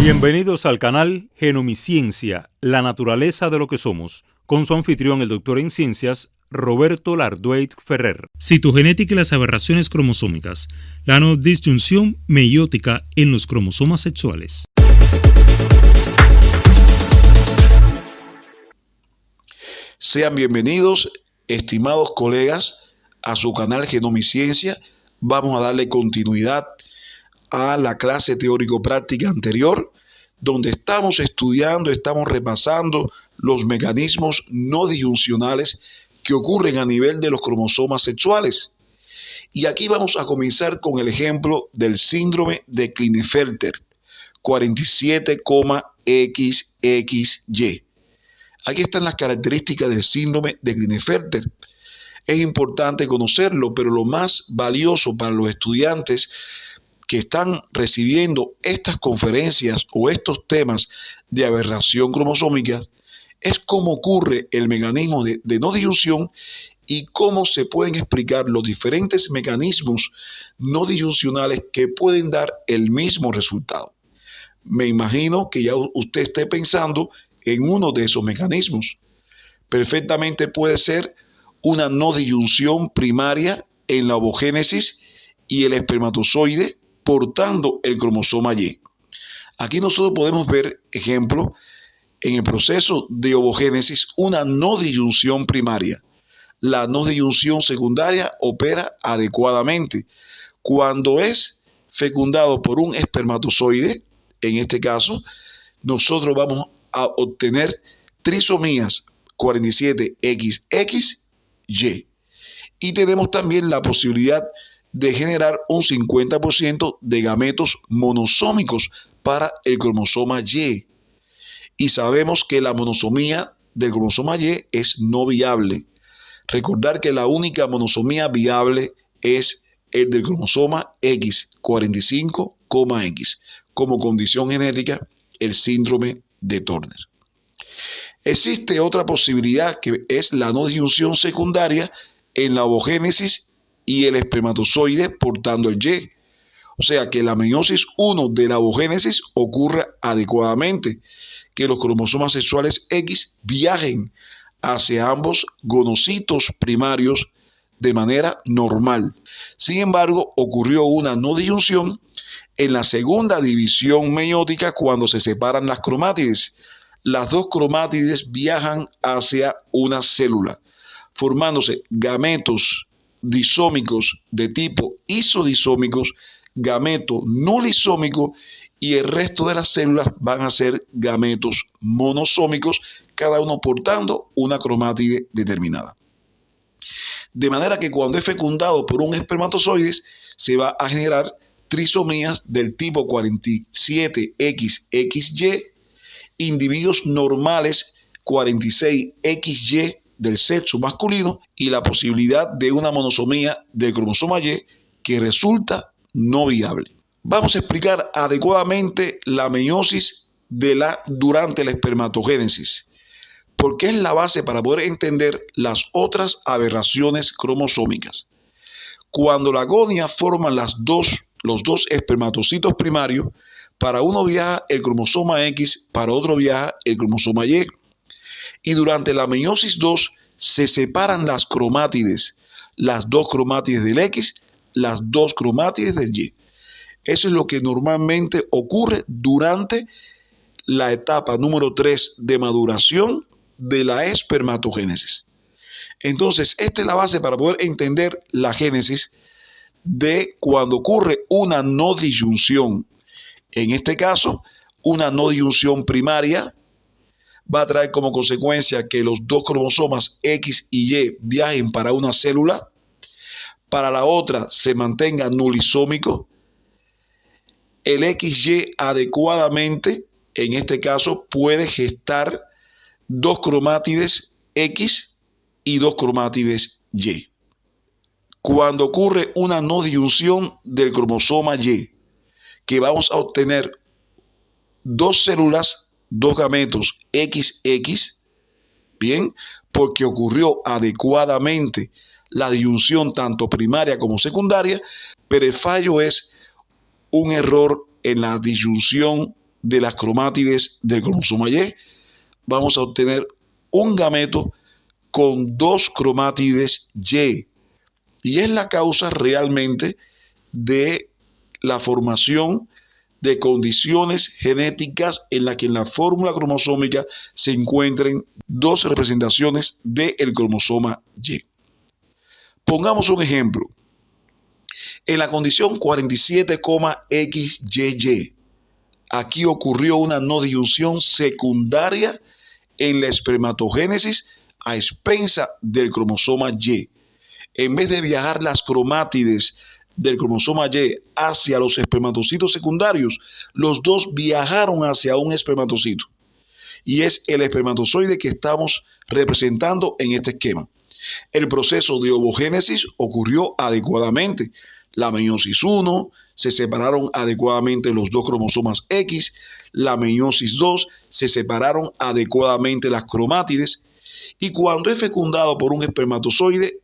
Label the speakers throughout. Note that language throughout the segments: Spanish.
Speaker 1: Bienvenidos al canal Genomiciencia, la naturaleza de lo que somos, con su anfitrión, el doctor en ciencias, Roberto Lardueit Ferrer. Citogenética y las aberraciones cromosómicas, la no disyunción meiótica en los cromosomas sexuales.
Speaker 2: Sean bienvenidos, estimados colegas, a su canal Genomiciencia. Vamos a darle continuidad a la clase teórico-práctica anterior, donde estamos estudiando, estamos repasando los mecanismos no disyuncionales que ocurren a nivel de los cromosomas sexuales. Y aquí vamos a comenzar con el ejemplo del síndrome de Klinefelter, 47,XXY. Aquí están las características del síndrome de Klinefelter. Es importante conocerlo, pero lo más valioso para los estudiantes que están recibiendo estas conferencias o estos temas de aberración cromosómica es cómo ocurre el mecanismo de no disyunción y cómo se pueden explicar los diferentes mecanismos no disyuncionales que pueden dar el mismo resultado. Me imagino que ya usted esté pensando en uno de esos mecanismos. Perfectamente puede ser una no disyunción primaria en la ovogénesis y el espermatozoide portando el cromosoma Y. Aquí nosotros podemos ver, ejemplo, en el proceso de ovogénesis, una no disyunción primaria. La no disyunción secundaria opera adecuadamente. Cuando es fecundado por un espermatozoide, en este caso, nosotros vamos a obtener trisomías 47XXY. Y tenemos también la posibilidad de generar un 50% de gametos monosómicos para el cromosoma Y. Y sabemos que la monosomía del cromosoma Y es no viable. Recordar que la única monosomía viable es el del cromosoma X, 45,X, como condición genética, el síndrome de Turner. Existe otra posibilidad que es la no disyunción secundaria en la ovogénesis y el espermatozoide portando el Y. O sea que la meiosis 1 de la ovogénesis ocurre adecuadamente, que los cromosomas sexuales X viajen hacia ambos gonocitos primarios de manera normal. Sin embargo, ocurrió una no disyunción en la segunda división meiótica cuando se separan las cromátides. Las dos cromátides viajan hacia una célula, formándose gametos disómicos de tipo isodisómicos, gameto nulisómico, y el resto de las células van a ser gametos monosómicos, cada uno portando una cromátide determinada. De manera que cuando es fecundado por un espermatozoide, se va a generar trisomías del tipo 47XXY, individuos normales 46XY del sexo masculino y la posibilidad de una monosomía del cromosoma Y que resulta no viable. Vamos a explicar adecuadamente la meiosis durante la espermatogénesis, porque es la base para poder entender las otras aberraciones cromosómicas. Cuando la agonia forman los dos espermatocitos primarios, para uno viaja el cromosoma X, para otro viaja el cromosoma Y. Y durante la meiosis 2 se separan las cromátides, las dos cromátides del X, las dos cromátides del Y. Eso es lo que normalmente ocurre durante la etapa número 3 de maduración de la espermatogénesis. Entonces, esta es la base para poder entender la génesis de cuando ocurre una no disyunción. En este caso, una no disyunción primaria va a traer como consecuencia que los dos cromosomas X y Y viajen para una célula, para la otra se mantenga nulisómico, el XY adecuadamente, en este caso, puede gestar dos cromátides X y dos cromátides Y. Cuando ocurre una no disyunción del cromosoma Y, que vamos a obtener dos células, dos gametos XX, bien, porque ocurrió adecuadamente la disyunción tanto primaria como secundaria, pero el fallo es un error en la disyunción de las cromátides del cromosoma Y, vamos a obtener un gameto con 2 cromátides Y. Y es la causa realmente de la formación de condiciones genéticas en las que en la fórmula cromosómica se encuentren 2 representaciones del cromosoma Y. Pongamos un ejemplo. En la condición 47,XYY, aquí ocurrió una no disyunción secundaria en la espermatogénesis a expensa del cromosoma Y. En vez de viajar las cromátides del cromosoma Y hacia los espermatocitos secundarios, los dos viajaron hacia un espermatocito. Y es el espermatozoide que estamos representando en este esquema. El proceso de ovogénesis ocurrió adecuadamente. La meiosis 1, se separaron adecuadamente los 2 cromosomas X. La meiosis 2, se separaron adecuadamente las cromátides. Y cuando es fecundado por un espermatozoide,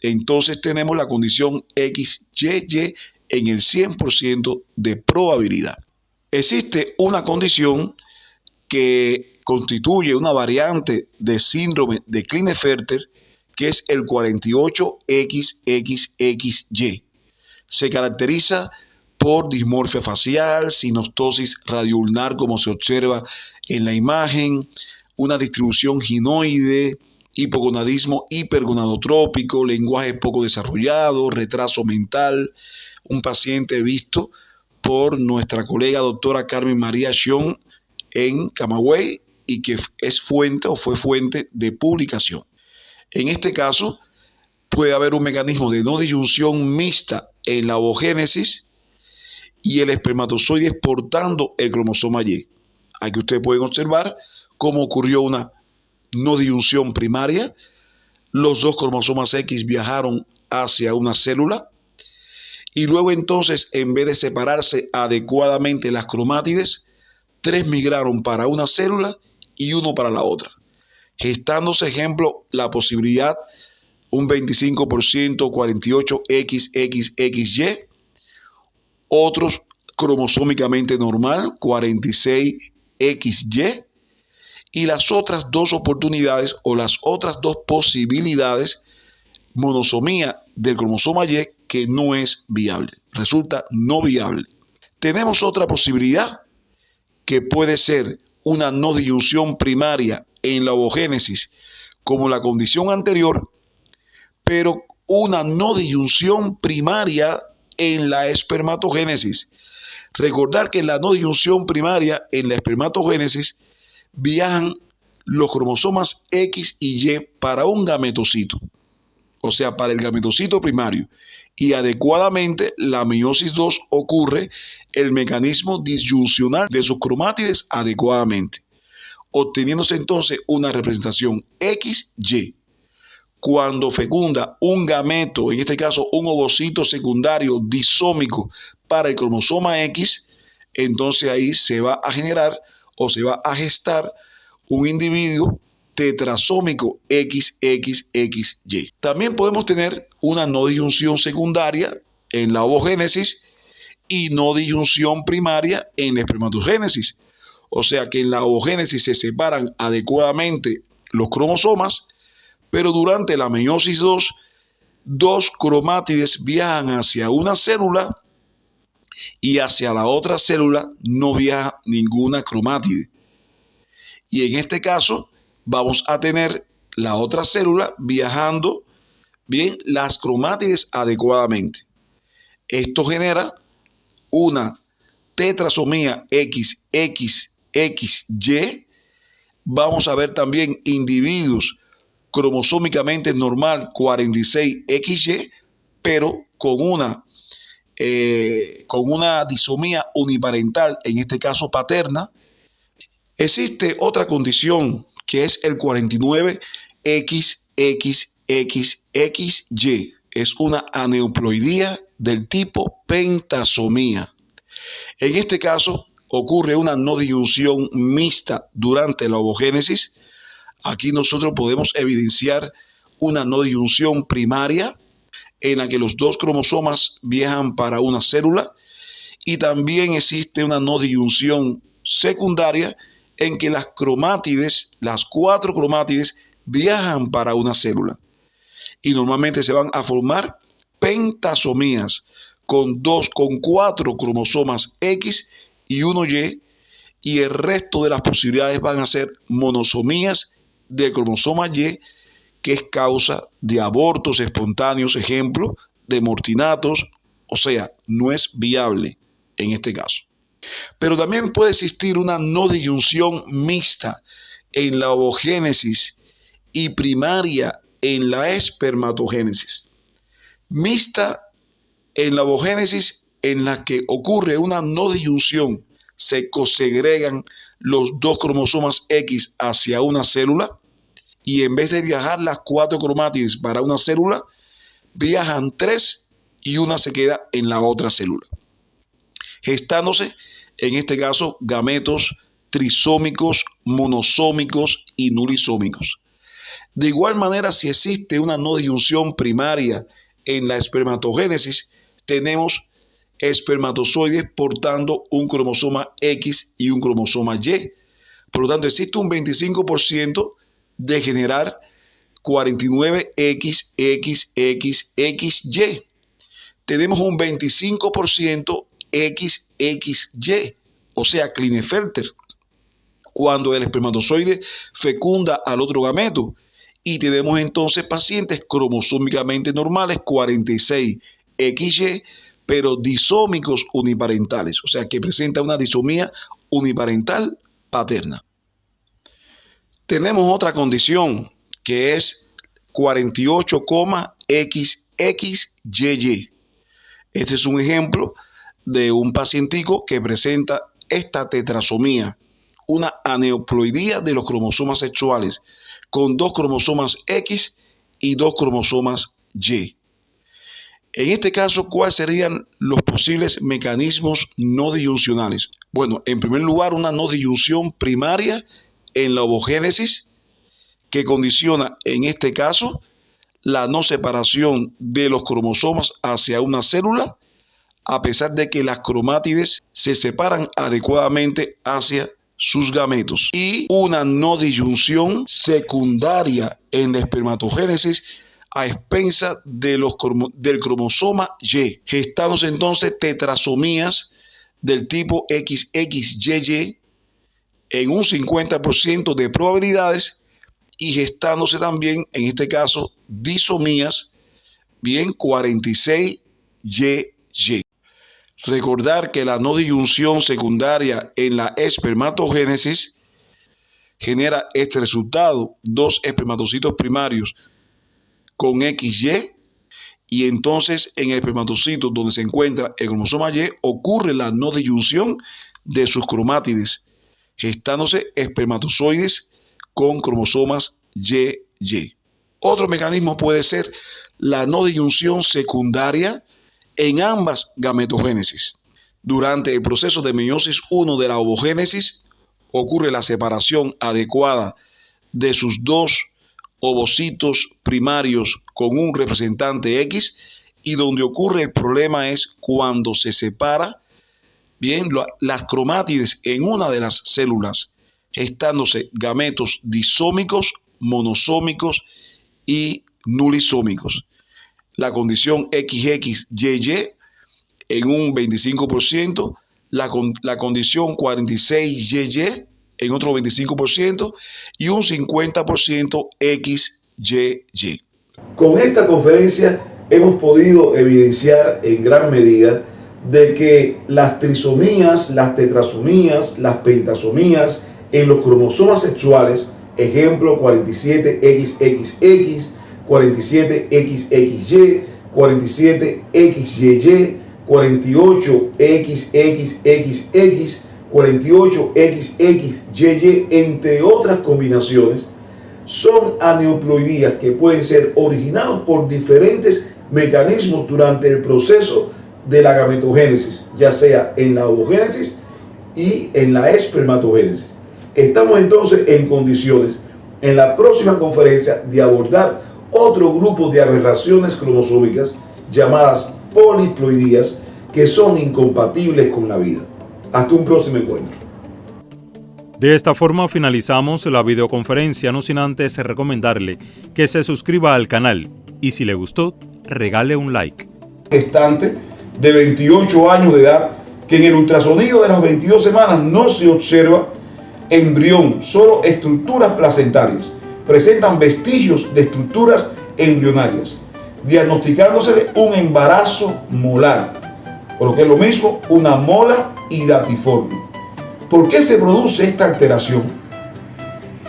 Speaker 2: entonces tenemos la condición XYY en el 100% de probabilidad. Existe una condición que constituye una variante de síndrome de Klinefelter, que es el 48XXXY. Se caracteriza por dismorfia facial, sinostosis radioulnar como se observa en la imagen, una distribución ginoide, hipogonadismo hipergonadotrópico, lenguaje poco desarrollado, retraso mental, un paciente visto por nuestra colega doctora Carmen María Xion en Camagüey y que es fuente o fue fuente de publicación. En este caso, puede haber un mecanismo de no disyunción mixta en la ovogénesis y el espermatozoide exportando el cromosoma Y. Aquí ustedes pueden observar cómo ocurrió una no disyunción primaria. Los 2 cromosomas X viajaron hacia una célula y luego entonces, en vez de separarse adecuadamente las cromátides, 3 migraron para una célula y 1 para la otra, gestándose, ejemplo, la posibilidad un 25% 48XXXY, otros cromosómicamente normal 46XY, y las otras 2 oportunidades o las otras 2 posibilidades, monosomía del cromosoma Y, que no es viable, resulta no viable. Tenemos otra posibilidad que puede ser una no disyunción primaria en la ovogénesis como la condición anterior, pero una no disyunción primaria en la espermatogénesis. Recordar que en la no disyunción primaria en la espermatogénesis viajan los cromosomas X y Y para un gametocito, o sea, para el gametocito primario, y adecuadamente la meiosis 2 ocurre el mecanismo disyuncional de sus cromátides adecuadamente, obteniéndose entonces una representación XY. Cuando fecunda un gameto, en este caso un ovocito secundario disómico para el cromosoma X, entonces ahí se va a generar o se va a gestar un individuo tetrasómico XXXY. También podemos tener una no disyunción secundaria en la ovogénesis y no disyunción primaria en la espermatogénesis. O sea que en la ovogénesis se separan adecuadamente los cromosomas, pero durante la meiosis 2, 2 cromátides viajan hacia una célula y hacia la otra célula no viaja ninguna cromátide. Y en este caso vamos a tener la otra célula viajando bien las cromátides adecuadamente. Esto genera una tetrasomía XXXY. Vamos a ver también individuos cromosómicamente normal 46XY, pero con una disomía uniparental, en este caso paterna. Existe otra condición que es el 49XXXXY. Es una aneuploidía del tipo pentasomía. En este caso ocurre una no disyunción mixta durante la ovogénesis. Aquí nosotros podemos evidenciar una no disyunción primaria en la que los 2 cromosomas viajan para una célula, y también existe una no disyunción secundaria en que las cromátides, las 4 cromátides, viajan para una célula y normalmente se van a formar pentasomías con 4 cromosomas X y 1 Y, y el resto de las posibilidades van a ser monosomías del cromosoma Y, que es causa de abortos espontáneos, ejemplo, de mortinatos, o sea, no es viable en este caso. Pero también puede existir una no disyunción mixta en la ovogénesis y primaria en la espermatogénesis. Mixta en la ovogénesis, en la que ocurre una no disyunción, se cosegregan los 2 cromosomas X hacia una célula y en vez de viajar las 4 cromátides para una célula, viajan 3 y una se queda en la otra célula, gestándose en este caso gametos trisómicos, monosómicos y nulisómicos. De igual manera, si existe una no disyunción primaria en la espermatogénesis, tenemos espermatozoides portando un cromosoma X y un cromosoma Y. Por lo tanto, existe un 25% de generar 49XXXXY. Tenemos un 25% XXY, o sea, Klinefelter, cuando el espermatozoide fecunda al otro gameto. Y tenemos entonces pacientes cromosómicamente normales, 46XY, pero disómicos uniparentales, o sea, que presenta una disomía uniparental paterna. Tenemos otra condición que es 48,XXYY. Este es un ejemplo de un pacientico que presenta esta tetrasomía, una aneuploidía de los cromosomas sexuales, con 2 cromosomas X y 2 cromosomas Y. En este caso, ¿cuáles serían los posibles mecanismos no disyuncionales? Bueno, en primer lugar, una no disyunción primaria en la ovogénesis que condiciona, en este caso, la no separación de los cromosomas hacia una célula, a pesar de que las cromátides se separan adecuadamente hacia sus gametos. Y una no disyunción secundaria en la espermatogénesis a expensa del cromosoma Y, gestándose entonces tetrasomías del tipo XXYY en un 50% de probabilidades y gestándose también, en este caso, disomías, bien, 46YY. Recordar que la no disyunción secundaria en la espermatogénesis genera este resultado: 2 espermatocitos primarios con XY, y entonces en el espermatocito donde se encuentra el cromosoma Y ocurre la no disyunción de sus cromátides, gestándose espermatozoides con cromosomas YY. Otro mecanismo puede ser la no disyunción secundaria en ambas gametogénesis. Durante el proceso de meiosis 1 de la ovogénesis ocurre la separación adecuada de sus 2 ovocitos primarios con un representante X, y donde ocurre el problema es cuando se separa, bien, las cromátides en una de las células, gestándose gametos disómicos, monosómicos y nulisómicos. La condición XXYY en un 25%, la condición 46YY en otro 25% y un 50% XYY.
Speaker 3: Con esta conferencia hemos podido evidenciar en gran medida de que las trisomías, las tetrasomías, las pentasomías en los cromosomas sexuales, ejemplo 47XXX, 47XXY, 47XYY, 48XXXX, 48XXYY, entre otras combinaciones, son aneuploidías que pueden ser originados por diferentes mecanismos durante el proceso de la gametogénesis, ya sea en la ovogénesis y en la espermatogénesis. Estamos entonces en condiciones en la próxima conferencia de abordar otro grupo de aberraciones cromosómicas llamadas poliploidías, que son incompatibles con la vida. Hasta un próximo encuentro.
Speaker 1: De esta forma finalizamos la videoconferencia, no sin antes recomendarle que se suscriba al canal y si le gustó, regale un like.
Speaker 3: Gestante de 28 años de edad, que en el ultrasonido de las 22 semanas no se observa embrión, solo estructuras placentarias. Presentan vestigios de estructuras embrionarias, diagnosticándose un embarazo molar, por lo que es lo mismo, una mola hidatiforme. ¿Por qué se produce esta alteración?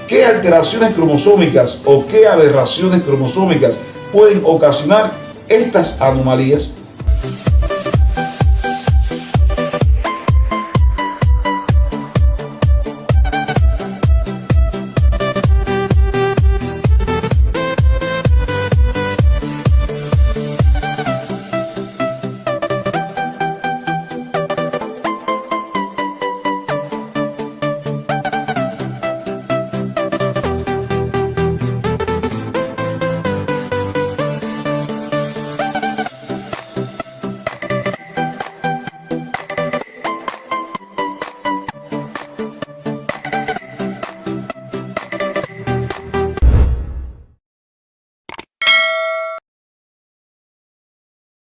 Speaker 3: ¿Qué alteraciones cromosómicas o qué aberraciones cromosómicas pueden ocasionar estas anomalías?